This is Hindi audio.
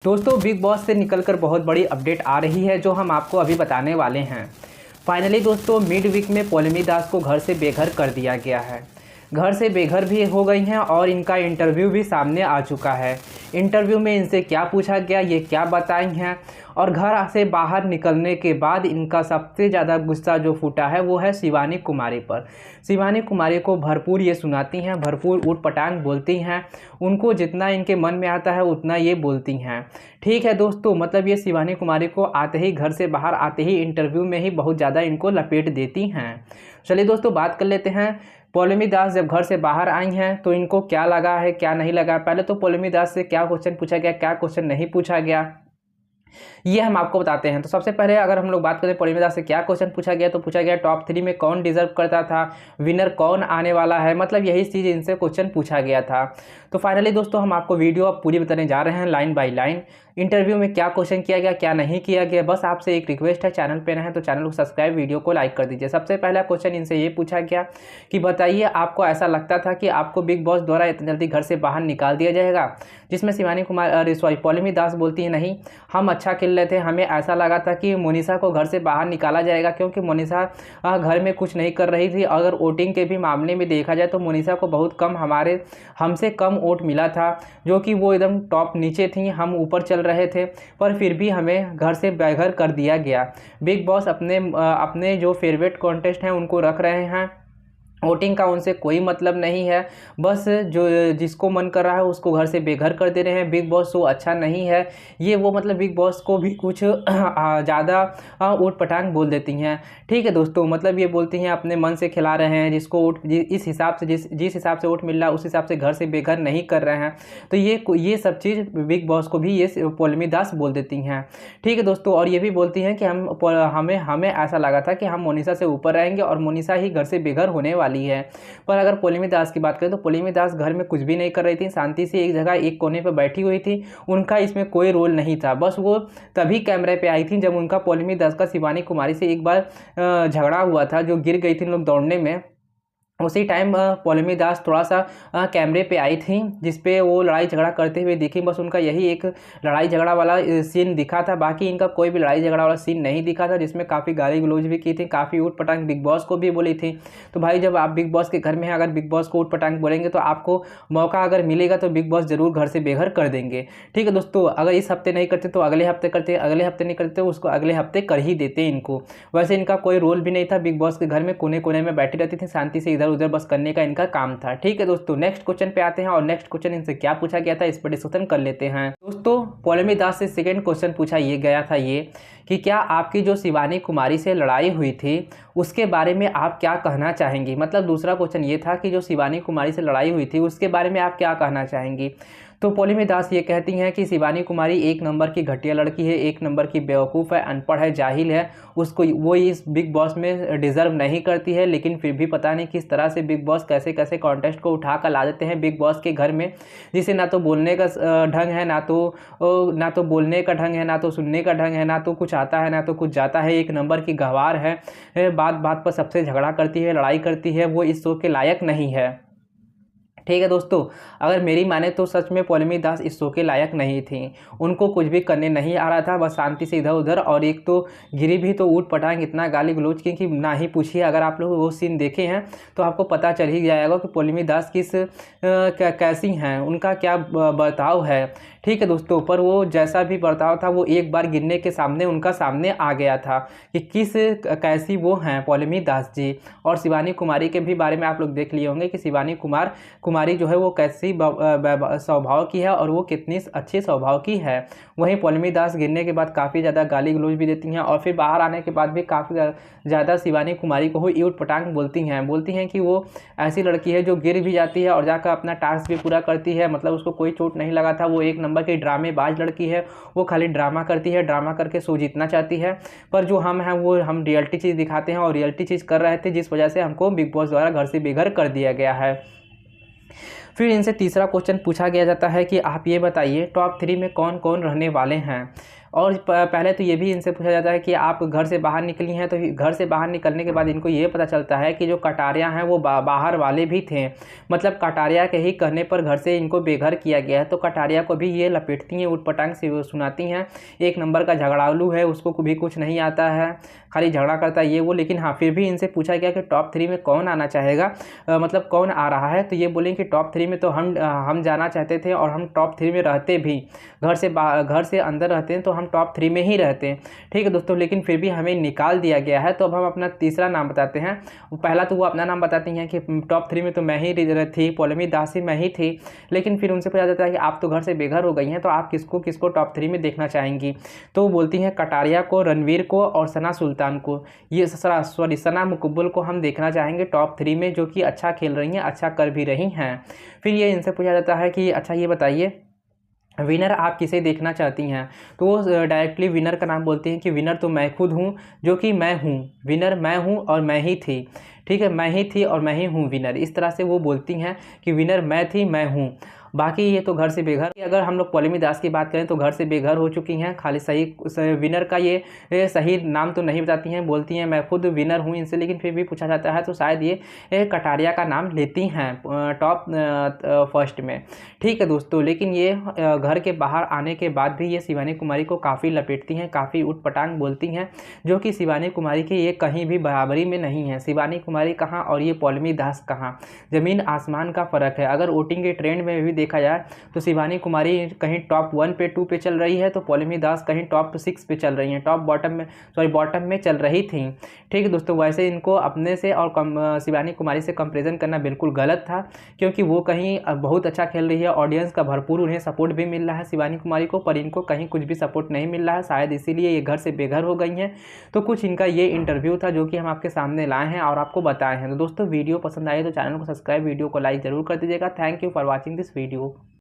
दोस्तों बिग बॉस से निकलकर बहुत बड़ी अपडेट आ रही है जो हम आपको अभी बताने वाले हैं। फाइनली दोस्तों मिड वीक में पौलमी दास को घर से बेघर कर दिया गया है। घर से बेघर भी हो गई हैं और इनका इंटरव्यू भी सामने आ चुका है। इंटरव्यू में इनसे क्या पूछा गया, ये क्या बताई हैं, और घर से बाहर निकलने के बाद इनका सबसे ज़्यादा गुस्सा जो फूटा है वो है शिवानी कुमारी पर। शिवानी कुमारी को भरपूर ये सुनाती हैं, भरपूर ऊट पटांग बोलती हैं, उनको जितना इनके मन में आता है उतना ये बोलती हैं। ठीक है दोस्तों, मतलब ये शिवानी कुमारी को आते ही, घर से बाहर आते ही इंटरव्यू में ही बहुत ज़्यादा इनको लपेट देती हैं। चलिए दोस्तों बात कर लेते हैं। पौलमी दास जब घर से बाहर आई हैं तो इनको क्या लगा है, क्या नहीं लगा। पहले तो पौलमी दास से क्या क्वेश्चन पूछा गया, क्या क्वेश्चन नहीं पूछा गया, ये हम आपको बताते हैं। तो सबसे पहले अगर हम लोग बात करें पौलमी दास से क्या क्वेश्चन पूछा गया, तो पूछा गया टॉप 3 में कौन डिजर्व करता था, विनर कौन आने वाला है, मतलब यही चीज़ इनसे क्वेश्चन पूछा गया था। तो फाइनली दोस्तों हम आपको वीडियो अब पूरी बताने जा रहे हैं लाइन बाय लाइन। इंटरव्यू में क्या क्वेश्चन किया गया, क्या नहीं किया गया। बस आपसे एक रिक्वेस्ट है, चैनल पे नए हैं तो चैनल को सब्सक्राइब, वीडियो को लाइक कर दीजिए। सबसे पहला क्वेश्चन इनसे ये पूछा गया कि बताइए आपको ऐसा लगता था कि आपको बिग बॉस द्वारा इतनी जल्दी घर से बाहर निकाल दिया जाएगा, जिसमें शिवानी कुमार पौलमी दास बोलती है नहीं, हम अच्छा खेल रहे थे, हमें ऐसा लगा था कि मोनिशा को घर से बाहर निकाला जाएगा क्योंकि मोनिशा घर में कुछ नहीं कर रही थी। अगर वोटिंग के भी मामले में देखा जाए तो मोनिशा को बहुत कम हमसे कम वोट मिला था, जो कि वो एकदम टॉप नीचे थी, हम ऊपर चल रहे थे, पर फिर भी हमें घर से बेघर कर दिया गया। बिग बॉस अपने जो फेवरेट कॉन्टेस्ट हैं उनको रख रहे हैं, वोटिंग का उनसे कोई मतलब नहीं है, बस जो जिसको मन कर रहा है उसको घर से बेघर कर दे रहे हैं। बिग बॉस शो अच्छा नहीं है, ये वो मतलब बिग बॉस को भी कुछ ज़्यादा ऊट पटांग बोल देती हैं। ठीक है दोस्तों, मतलब ये बोलती हैं अपने मन से खिला रहे हैं, जिसको वोट इस हिसाब से जिस हिसाब से वोट मिल रहा है उस हिसाब से घर से बेघर नहीं कर रहे हैं। तो ये सब चीज़ बिग बॉस को भी ये पौलमी दास बोल देती हैं। ठीक है दोस्तों, और ये भी बोलती हैं कि हमें ऐसा लगा था कि हम मोनिशा से ऊपर रहेंगे और मोनिशा ही घर से बेघर होने वाली है। पर अगर पौलमी दास की बात करें तो पौलमी दास घर में कुछ भी नहीं कर रही थी, शांति से एक जगह एक कोने पर बैठी हुई थी, उनका इसमें कोई रोल नहीं था। बस वो तभी कैमरे पे आई थी जब उनका पौलमी दास का शिवानी कुमारी से एक बार झगड़ा हुआ था, जो गिर गई थी लोग दौड़ने में। उसी टाइम पौलमी दास थोड़ा सा कैमरे पे आई थी, जिसपे वो लड़ाई झगड़ा करते हुए दिखी। बस उनका यही एक लड़ाई झगड़ा वाला सीन दिखा था, बाकी इनका कोई भी लड़ाई झगड़ा वाला सीन नहीं दिखा था, जिसमें काफ़ी गाली गलौज भी की थी, काफ़ी ऊट पटांग बिग बॉस को भी बोली थी। तो भाई जब आप बिग बॉस के घर में हैं, अगर बिग बॉस को ऊट पटांग बोलेंगे तो आपको मौका अगर मिलेगा तो बिग बॉस जरूर घर से बेघर कर देंगे। ठीक है दोस्तों, अगर इस हफ्ते नहीं करते तो अगले हफ्ते करते, अगले हफ्ते नहीं करते तो उसको अगले हफ्ते कर ही देते इनको। वैसे इनका कोई रोल भी नहीं था, बिग बॉस के घर में कोने कोने में बैठी रहती थी, शांति से इधर उधर बस करने का इनका काम था। ठीक है दोस्तों, नेक्स्ट क्वेश्चन पे आते हैं और नेक्स्ट क्वेश्चन इनसे क्या पूछा गया था इस पर डिस्कशन कर लेते हैं। दोस्तों पौलमी दास से सेकंड क्वेश्चन पूछा ये गया था ये कि क्या आपकी जो शिवानी कुमारी से लड़ाई हुई थी उसके बारे में आप क्या कहना चाहेंगी। मतलब दूसरा क्वेश्चन ये था कि जो शिवानी कुमारी से लड़ाई हुई थी उसके बारे में आप क्या कहना चाहेंगी। तो पौलमी दास ये कहती हैं कि शिवानी कुमारी एक नंबर की घटिया लड़की है, एक नंबर की बेवकूफ़ है, अनपढ़ है, जाहिल है, उसको वो इस बिग बॉस में डिज़र्व नहीं करती है। लेकिन फिर भी पता नहीं किस तरह से बिग बॉस कैसे कैसे कॉन्टेस्ट को उठा कर ला देते हैं बिग बॉस के घर में, जिसे ना तो बोलने का ढंग है, ना तो बोलने का ढंग है, ना तो सुनने का ढंग है, ना तो कुछ आता है ना तो कुछ जाता है। एक नंबर की गंवार है, बात बात पर सबसे झगड़ा करती है, लड़ाई करती है, वो इस शो के लायक नहीं है। ठीक है दोस्तों, अगर मेरी माने तो सच में पौलमी दास इस शो के लायक नहीं थी, उनको कुछ भी करने नहीं आ रहा था, बस शांति से इधर उधर। और एक तो गिरी भी तो ऊट पटांग इतना गाली गलौज की कि ना ही पूछिए। अगर आप लोग वो सीन देखे हैं तो आपको पता चल ही जाएगा कि पौलमी दास कैसी हैं, उनका क्या बर्ताव है। ठीक है दोस्तों, पर वो जैसा भी बर्ताव था वो एक बार गिरने के सामने उनका सामने आ गया था कि कैसी वो हैं पौलमी दास जी। और शिवानी कुमारी के भी बारे में आप लोग देख लिए होंगे कि शिवानी कुमारी जो है वो कैसी स्वभाव की है और वो कितनी अच्छी स्वभाव की है। वहीं पौलमी दास गिरने के बाद काफ़ी ज़्यादा गाली गलौज भी देती हैं और फिर बाहर आने के बाद भी काफ़ी ज़्यादा शिवानी कुमारी को ही ऊट पटांग बोलती हैं कि वो ऐसी लड़की है जो गिर भी जाती है और जाकर अपना टास्क भी पूरा करती है। मतलब उसको कोई चोट नहीं लगा था, वो एक नंबर की ड्रामेबाज लड़की है, वो खाली ड्रामा करती है, ड्रामा करके शो जीतना चाहती है। पर जो हम हैं वो हम रियलिटी चीज़ दिखाते हैं और रियलिटी चीज़ कर रहे थे, जिस वजह से हमको बिग बॉस द्वारा घर से बेघर कर दिया गया है। फिर इनसे तीसरा क्वेश्चन पूछा गया जाता है कि आप ये बताइए टॉप 3 में कौन कौन रहने वाले हैं। और पहले तो ये भी इनसे पूछा जाता है कि आप घर से बाहर निकली हैं, तो घर से बाहर निकलने के बाद इनको ये पता चलता है कि जो कटारिया हैं वो बाहर वाले भी थे, मतलब कटारिया के ही कहने पर घर से इनको बेघर किया गया है। तो कटारिया को भी ये लपेटती हैं, उटपटांग से सुनाती हैं, एक नंबर का झगड़ालू है, उसको भी कुछ नहीं आता है, खाली झगड़ा करता है ये वो। लेकिन हाँ, फिर भी इनसे पूछा गया कि टॉप 3 में कौन आना चाहेगा, मतलब कौन आ रहा है, तो ये बोलें कि टॉप 3 में तो हम जाना चाहते थे और हम टॉप 3 में रहते भी, घर से अंदर रहते हैं तो हम टॉप 3 में ही रहते हैं। ठीक है दोस्तों, लेकिन फिर भी हमें निकाल दिया गया है। तो अब हम अपना तीसरा नाम बताते हैं। पहला तो वो अपना नाम बताती हैं कि टॉप 3 में तो मैं ही थी, पौलमी दास ही मैं ही थी। लेकिन फिर उनसे पूछा जाता है कि आप तो घर से बेघर हो गई हैं, तो आप किसको किसको टॉप 3 में देखना चाहेंगी। तो वो बोलती हैं कटारिया को, रणवीर को और सना सुल्तान को, ये सना मुकब्बल को हम देखना चाहेंगे टॉप 3 में, जो कि अच्छा खेल रही हैं, अच्छा कर भी रही हैं। फिर ये इनसे पूछा जाता है कि अच्छा ये बताइए विनर आप किसे देखना चाहती हैं। तो वो डायरेक्टली विनर का नाम बोलती हैं कि विनर तो मैं खुद हूँ, जो कि मैं हूँ विनर, मैं हूँ और मैं ही थी। ठीक है, मैं ही थी और मैं ही हूँ विनर, इस तरह से वो बोलती हैं कि विनर मैं थी, मैं हूँ। बाकी ये तो घर से बेघर, अगर हम लोग पौलमी दास की बात करें तो घर से बेघर हो चुकी हैं। खाली सही विनर का ये सही नाम तो नहीं बताती हैं, बोलती हैं मैं खुद विनर हूँ इनसे। लेकिन फिर भी पूछा जाता है तो शायद ये कटारिया का नाम लेती हैं टॉप फर्स्ट में। ठीक है दोस्तों, लेकिन ये घर के बाहर आने के बाद भी ये शिवानी कुमारी को काफ़ी लपेटती हैं, काफ़ी उटपटांग बोलती हैं, जो कि शिवानी कुमारी की ये कहीं भी बराबरी में नहीं है। शिवानी कुमारी कहाँ और ये पौलमी दास कहाँ, ज़मीन आसमान का फ़र्क है। अगर वोटिंग के ट्रेंड में भी देखा जाए तो शिवानी कुमारी कहीं टॉप 1 पे 2 पे चल रही है, तो पौलमी दास कहीं टॉप 6 पे चल रही हैं, बॉटम में चल रही थी। ठीक है दोस्तों, वैसे इनको अपने से और शिवानी कुमारी से कंपेरिजन करना बिल्कुल गलत था, क्योंकि वो कहीं बहुत अच्छा खेल रही है, ऑडियंस का भरपूर उन्हें सपोर्ट भी मिल रहा है शिवानी कुमारी को, पर इनको कहीं कुछ भी सपोर्ट नहीं मिल रहा है, शायद इसीलिए ये घर से बेघर हो गई हैं। तो कुछ इनका ये इंटरव्यू था जो कि हम आपके सामने लाए हैं और आपको बताए हैं। तो दोस्तों वीडियो पसंद आए तो चैनल को सब्सक्राइब, वीडियो को लाइक जरूर कर दीजिएगा। Thank you for watching this video.